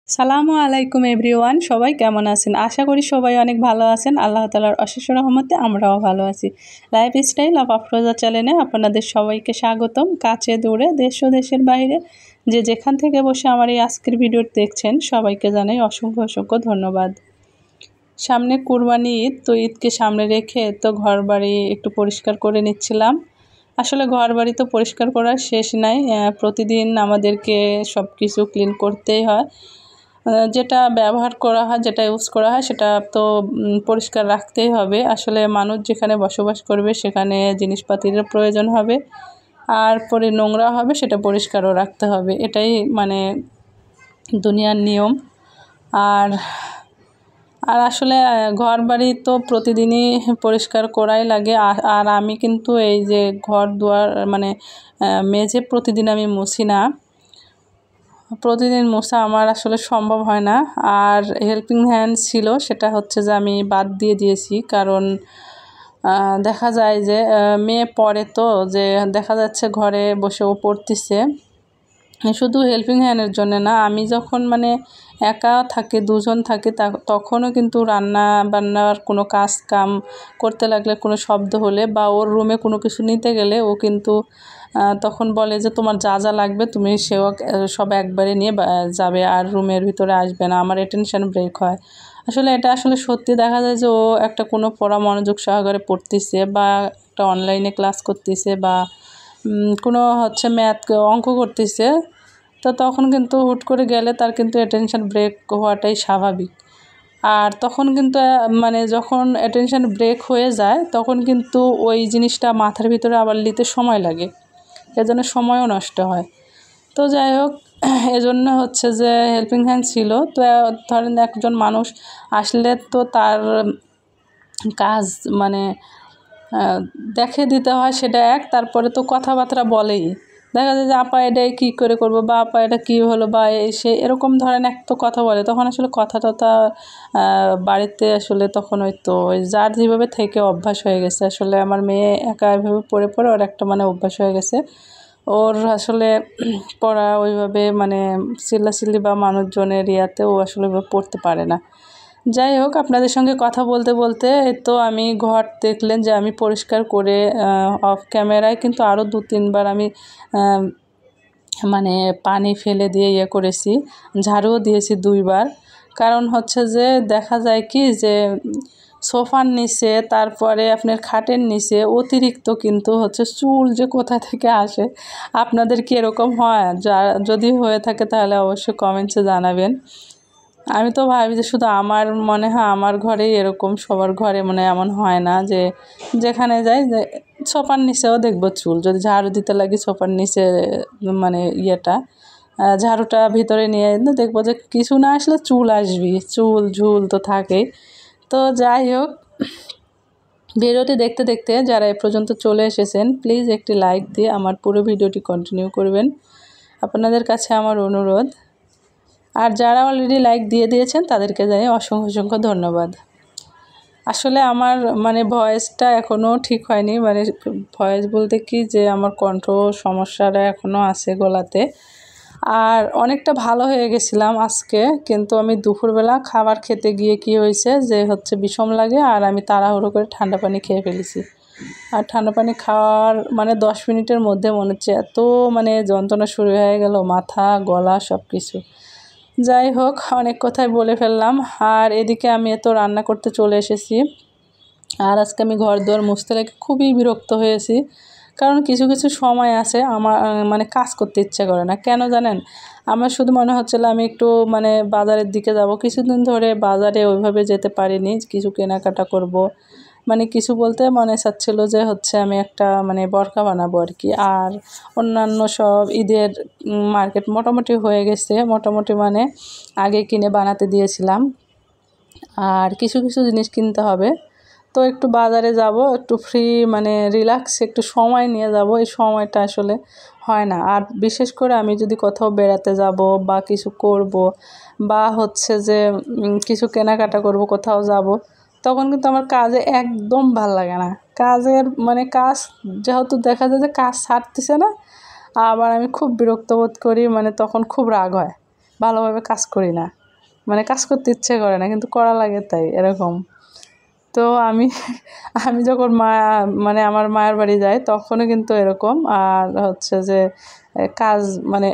সালামু আলাইকুম এভরিওয়ান, সবাই কেমন আছেন? আশা করি সবাই অনেক ভালো আছেন। আল্লাহ তাআলার অশেষ রহমতে আমরাও ভালো আছি। লাইফস্টাইল অফ আফরোজা চ্যানেলে আপনাদের সবাইকে স্বাগতম। কাছে দূরে দেশ ও দেশের বাইরে যে যেখান থেকে বসে আমার এই আজকের ভিডিও দেখছেন সবাইকে জানাই অসংখ্য অসংখ্য ধন্যবাদ। সামনে কুরবানি ঈদ, তো ঈদকে সামনে রেখে তো ঘর বাড়ি একটু পরিষ্কার করে নিচ্ছিলাম। আসলে ঘর বাড়ি তো পরিষ্কার করার শেষ নাই, প্রতিদিন আমাদেরকে সব কিছু ক্লিন করতেই হয়। যেটা ব্যবহার করা হয়, যেটা ইউজ করা হয় সেটা তো পরিষ্কার রাখতেই হবে। আসলে মানুষ যেখানে বসবাস করবে সেখানে জিনিসপাতির প্রয়োজন হবে, আর পরে নোংরা হবে সেটা পরিষ্কারও রাখতে হবে। এটাই মানে দুনিয়ার নিয়ম। আর আর আসলে ঘর বাড়ি তো প্রতিদিনই পরিষ্কার করাই লাগে। আর আমি কিন্তু এই যে ঘর দুয়ার মানে মেঝে প্রতিদিন আমি মুছি না, প্রতিদিন মোছা আমার আসলে সম্ভব হয় না। আর হেল্পিং হ্যান্ড ছিল, সেটা হচ্ছে যে আমি বাদ দিয়ে দিয়েছি। কারণ দেখা যায় যে মেয়ে পড়ে, তো যে দেখা যাচ্ছে ঘরে বসেও পড়তেছে। শুধু হেল্পিং হ্যান্ডের জন্য না, আমি যখন মানে একা থাকি, দুজন থাকি, তখনও কিন্তু রান্না বান্নার কোনো কাম করতে লাগলে, কোনো শব্দ হলে বা ওর রুমে কোনো কিছু নিতে গেলে ও কিন্তু তখন বলে যে তোমার যা যা লাগবে তুমি সেও সব একবারে নিয়ে যাবে, আর রুমের ভিতরে আসবে না। আমার অ্যাটেনশন ব্রেক হয়। আসলে এটা আসলে সত্যি। দেখা যায় যে ও একটা কোনো পড়া মনোযোগ সহকারে পড়তেছে বা একটা অনলাইনে ক্লাস করতেছে বা কোনো হচ্ছে ম্যাথ অঙ্ক করতেছে, তো তখন কিন্তু হুট করে গেলে তার কিন্তু অ্যাটেনশন ব্রেক হওয়াটাই স্বাভাবিক। আর তখন কিন্তু মানে যখন অ্যাটেনশন ব্রেক হয়ে যায় তখন কিন্তু ওই জিনিসটা মাথার ভিতরে আবার নিতে সময় লাগে, এজন্য সময়ও নষ্ট হয়। তো যাই হোক, এজন্য হচ্ছে যে হেল্পিং হ্যান্ড ছিল। তো ধরেন একজন মানুষ আসলে তো তার কাজ মানে দেখে দিতে হয়, সেটা এক। তারপরে তো কথাবার্তা বলেই, দেখা যায় যে আপা এটাই কী করে করবো, বা আপা এটা কী হলো, বা সে এরকম ধরেন এক তো কথা বলে। তখন আসলে কথা টথা বাড়িতে আসলে তখন ওই যার যেভাবে থেকে অভ্যাস হয়ে গেছে। আসলে আমার মেয়ে একা এভাবে পড়ে পড়ে ওর একটা মানে অভ্যাস হয়ে গেছে। ওর আসলে পড়া ওইভাবে মানে চিল্লাচিল্লি বা মানুষজনের ইয়াতেও আসলে পড়তে পারে না। যাই হোক, আপনাদের সঙ্গে কথা বলতে বলতে তো আমি ঘর দেখলেন যে আমি পরিষ্কার করে অফ ক্যামেরায় কিন্তু আরও 2-3 বার আমি মানে পানি ফেলে দিয়ে ইয়ে করেছি, ঝাড়ুও দিয়েছি 2 বার। কারণ হচ্ছে যে দেখা যায় কি যে সোফার নিচে, তারপরে আপনার খাটের নিচে অতিরিক্ত কিন্তু হচ্ছে চুল যে কোথা থেকে আসে। আপনাদের কি এরকম হয়? যদি হয়ে থাকে তাহলে অবশ্যই কমেন্টসে জানাবেন। আমি তো ভাবি যে শুধু আমার মনে হয় আমার ঘরেই এরকম, সবার ঘরে মনে এমন হয় না। যে যেখানে যাই যে সোফার নিচেও দেখবো চুল, যদি ঝাড়ু দিতে লাগি সোফার নিচে মানে ইয়েটা ঝাড়ুটা ভিতরে নিয়ে দেখবো যে কিছু না আসলে চুল আসবি, চুল ঝুল তো থাকেই। তো যাই হোক, ভিডিওটি দেখতে দেখতে যারা এ পর্যন্ত চলে এসেছেন প্লিজ একটি লাইক দিয়ে আমার পুরো ভিডিওটি কন্টিনিউ করবেন, আপনাদের কাছে আমার অনুরোধ। আর যারা অলরেডি লাইক দিয়ে দিয়েছেন তাদেরকে জানাই অসংখ্য অসংখ্য ধন্যবাদ। আসলে আমার মানে ভয়েসটা এখনও ঠিক হয়নি, মানে ভয়েস বলতে কি যে আমার কণ্ঠ সমস্যাটা এখনও আছে গলাতে। আর অনেকটা ভালো হয়ে গেছিলাম আজকে, কিন্তু আমি দুপুরবেলা খাবার খেতে গিয়ে কি হয়েছে যে হচ্ছে বিষম লাগে, আর আমি তাড়াহুড়ো করে ঠান্ডা পানি খেয়ে ফেলেছি। আর ঠান্ডা পানি খাওয়ার মানে 10 মিনিটের মধ্যে মনে হচ্ছে এত মানে যন্ত্রণা শুরু হয়ে গেল, মাথা গলা সব কিছু। যাই হোক, অনেক কথাই বলে ফেললাম। আর এদিকে আমি এত রান্না করতে চলে এসেছি। আর আজকে আমি ঘর দুয়ার মুছতে লেগে খুবই বিরক্ত হয়েছি। কারণ কিছু কিছু সময় আছে আমার মানে কাজ করতে ইচ্ছা করে না। কেন জানেন? আমার শুধু মনে হচ্ছিল আমি একটু মানে বাজারের দিকে যাব। কিছুদিন ধরে বাজারে ওইভাবে যেতে পারিনি, কিছু কেনাকাটা করব। মানে কিছু বলতে মনে চাচ্ছিল যে হচ্ছে আমি একটা মানে বরকা বানাবো আর কি। আর অন্যান্য সব ঈদের মার্কেট মোটামুটি হয়ে গেছে, মোটামুটি মানে আগে কিনে বানাতে দিয়েছিলাম। আর কিছু কিছু জিনিস কিনতে হবে। তো একটু বাজারে যাব, একটু ফ্রি মানে রিল্যাক্স একটু সময় নিয়ে যাব। এই সময়টা আসলে হয় না। আর বিশেষ করে আমি যদি কোথাও বেড়াতে যাব বা কিছু করব বা হচ্ছে যে কিছু কেনাকাটা করব, কোথাও যাব, তখন কিন্তু আমার কাজে একদম ভাল লাগে না। কাজের মানে কাজ যেহেতু দেখা যায় যে কাজ ছাড়তেছে না, আবার আমি খুব বিরক্ত বোধ করি, মানে তখন খুব রাগ হয়। ভালোভাবে কাজ করি না, মানে কাজ করতে ইচ্ছে করে না কিন্তু করা লাগে তাই এরকম। তো আমি আমি যখন মানে আমার মায়ের বাড়ি যাই তখনও কিন্তু এরকম। আর হচ্ছে যে কাজ মানে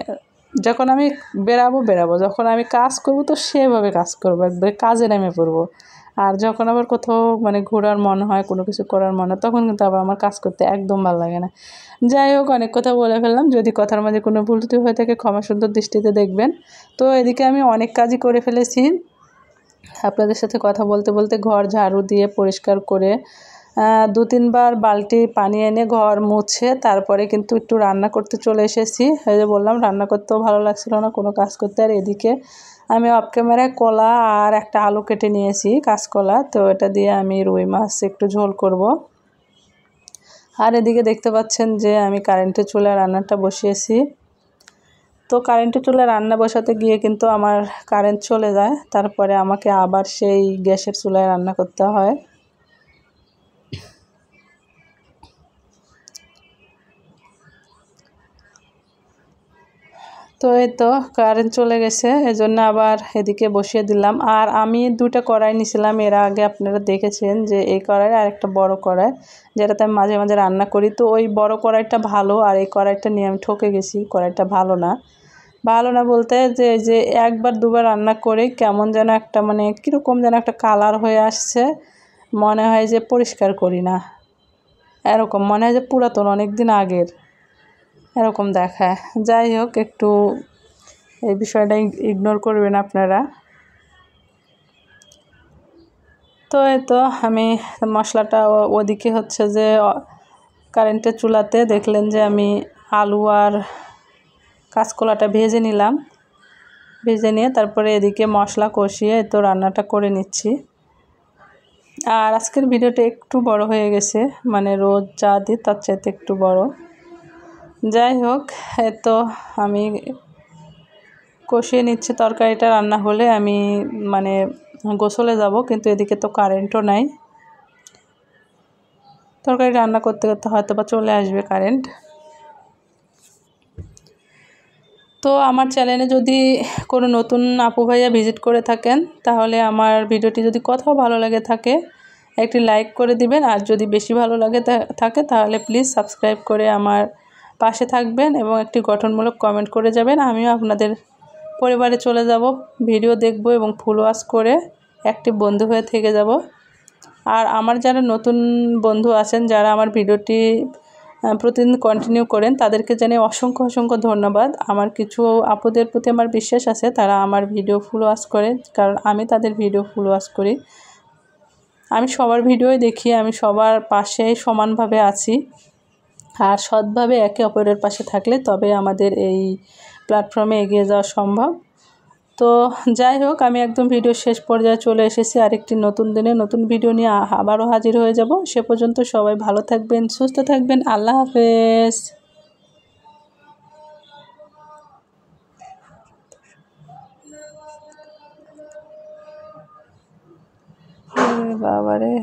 যখন আমি বেরাবো যখন আমি কাজ করব তো সেভাবে কাজ করবো, একবারে কাজে নেমে পড়বো। আর যখন আবার কোথাও মানে ঘোরার মন হয়, কোনো কিছু করার মন হয়, তখন কিন্তু আবার আমার কাজ করতে একদম ভালো লাগে না। যাই হোক, অনেক কথা বলে ফেললাম, যদি কথার মাঝে কোনো ভুল ত্রুটি হয়ে থাকে ক্ষমা সুন্দর দৃষ্টিতে দেখবেন। তো এদিকে আমি অনেক কাজই করে ফেলেছি, আপনাদের সাথে কথা বলতে বলতে ঘর ঝাড়ু দিয়ে পরিষ্কার করে 2-3 বার বালতি পানি এনে ঘর মুছে তারপরে কিন্তু একটু রান্না করতে চলে এসেছি। এই যে বললাম, রান্না করতেও ভালো লাগছিল না কোনো কাজ করতে। আর এদিকে আমি অফ ক্যামেরায় কলা আর একটা আলু কেটে নিয়েছি, কাঁচকলা, তো এটা দিয়ে আমি রুই মাছ একটু ঝোল করব। আর এদিকে দেখতে পাচ্ছেন যে আমি কারেন্টের চুলায় রান্নাটা বসিয়েছি। তো কারেন্টের চুলায় রান্না বসাতে গিয়ে কিন্তু আমার কারেন্ট চলে যায়, তারপরে আমাকে আবার সেই গ্যাসের চুলায় রান্না করতে হয়। তো এই তো কারেন্ট চলে গেছে, এজন্য আবার এদিকে বসিয়ে দিলাম। আর আমি 2টা কড়াই নিয়েছিলাম, এর আগে আপনারা দেখেছেন যে এই কড়াই আর একটা বড় কড়াই, যেটাতে আমি মাঝে মাঝে রান্না করি। তো ওই বড় কড়াইটা ভালো, আর এই কড়াইটা নিয়ে আমি ঠকে গেছি, কড়াইটা ভালো না। ভালো না বলতে যে যে 1-2বার রান্না করে কেমন যেন একটা মানে কীরকম যেন একটা কালার হয়ে আসছে, মনে হয় যে পরিষ্কার করি না, এরকম মনে হয় যে পুরাতন অনেক দিন আগের এরকম দেখায়। যাই হোক, একটু এই বিষয়টা ইগনোর করবেন আপনারা। তো এই তো আমি মশলাটা ওদিকে হচ্ছে যে কারেন্টের চুলাতে দেখলেন যে আমি আলু আর কাঁচকলাটা ভেজে নিলাম, ভেজে নিয়ে তারপরে এদিকে মশলা কষিয়ে তো রান্নাটা করে নিচ্ছি। আর আজকের ভিডিওটা একটু বড় হয়ে গেছে, মানে রোজ যা দিই তার চাইতে একটু বড়। যাই হোক, তো আমি কষিয়ে নিচ্ছি। তরকারিটা রান্না হলে আমি মানে গোসলে যাব, কিন্তু এদিকে তো কারেন্টও নাই। তরকারি রান্না করতে করতে হয়তো বা চলে আসবে কারেন্ট। তো আমার চ্যানেলে যদি কোনো নতুন আপু ভাইয়া ভিজিট করে থাকেন, তাহলে আমার ভিডিওটি যদি কোথাও ভালো লাগে থাকে একটি লাইক করে দিবেন। আর যদি বেশি ভালো লাগে থাকে তাহলে প্লিজ সাবস্ক্রাইব করে আমার পাশে থাকবেন এবং একটি গঠনমূলক কমেন্ট করে যাবেন। আমিও আপনাদের পরিবারে চলে যাব, ভিডিও দেখব এবং ফুল ওয়াচ করে একটি বন্ধু হয়ে থেকে যাব। আর আমার যারা নতুন বন্ধু আছেন, যারা আমার ভিডিওটি প্রতিদিন কন্টিনিউ করেন, তাদেরকে জানিয়ে অসংখ্য অসংখ্য ধন্যবাদ। আমার কিছু আপুদের প্রতি আমার বিশ্বাস আছে, তারা আমার ভিডিও ফুল ওয়াচ করে, কারণ আমি তাদের ভিডিও ফুল ওয়াচ করি। আমি সবার ভিডিওই দেখি, আমি সবার পাশেই সমানভাবে আছি। আর সৎভাবে একে অপরের পাশে থাকলে তবে আমাদের এই প্ল্যাটফর্মে এগিয়ে যাওয়া সম্ভব। তো যাই হোক, আমি একদম ভিডিও শেষ পর্যায়ে চলে এসেছি। আরেকটি নতুন দিনে নতুন ভিডিও নিয়ে আবারও হাজির হয়ে যাব। সে পর্যন্ত সবাই ভালো থাকবেন, সুস্থ থাকবেন। আল্লাহ হাফেজ। বাবারে।